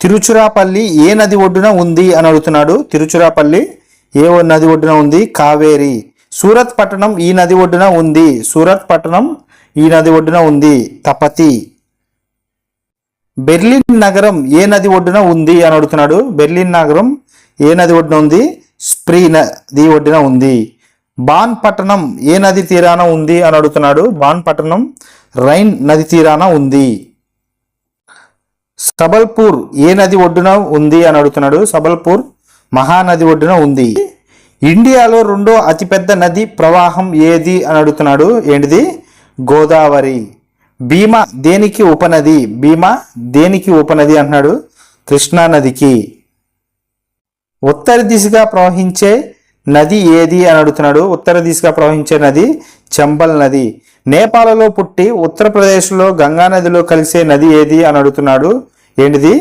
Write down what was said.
తిరుచురాపల్లి ఏ నది ఒడ్డున ఉంది అని అడుగుతున్నాడు. తిరుచురాపల్లి ఏ నది ఒడ్డున ఉంది? కావేరి. సూరత్ పట్టణం ఈ నది ఒడ్డున ఉంది. సూరత్ పట్టణం ఈ నది ఒడ్డున ఉంది. తపతి. బెర్లిన్ నగరం ఏ నది ఒడ్డున ఉంది అని అడుగుతున్నాడు. బెర్లిన్ నగరం ఏ నది ఒడ్డున ఉంది? స్ప్రీ నది ఒడ్డున ఉంది. బాన్ పట్టణం ఏ నది తీరాన ఉంది అని అడుగుతున్నాడు. బాన్ పట్టణం రైన్ నది తీరాన ఉంది. సబల్పూర్ ఏ నది ఒడ్డున ఉంది అని అడుగుతున్నాడు. సబల్పూర్ మహానది ఒడ్డున ఉంది. ఇండియాలో రెండో అతిపెద్ద నది ప్రవాహం ఏది అని అడుగుతున్నాడు. ఏంటిది? గోదావరి. భీమా దేనికి ఉపనది? భీమా దేనికి ఉపనది అంటున్నాడు. కృష్ణా నదికి. ఉత్తర దిశగా ప్రవహించే నది ఏది అని అడుగుతున్నాడు. ఉత్తర దిశగా ప్రవహించే నది చంబల్ నది. నేపాల్లో పుట్టి ఉత్తరప్రదేశ్లో గంగా నదిలో కలిసే నది ఏది అని అడుగుతున్నాడు. ఏంటిది?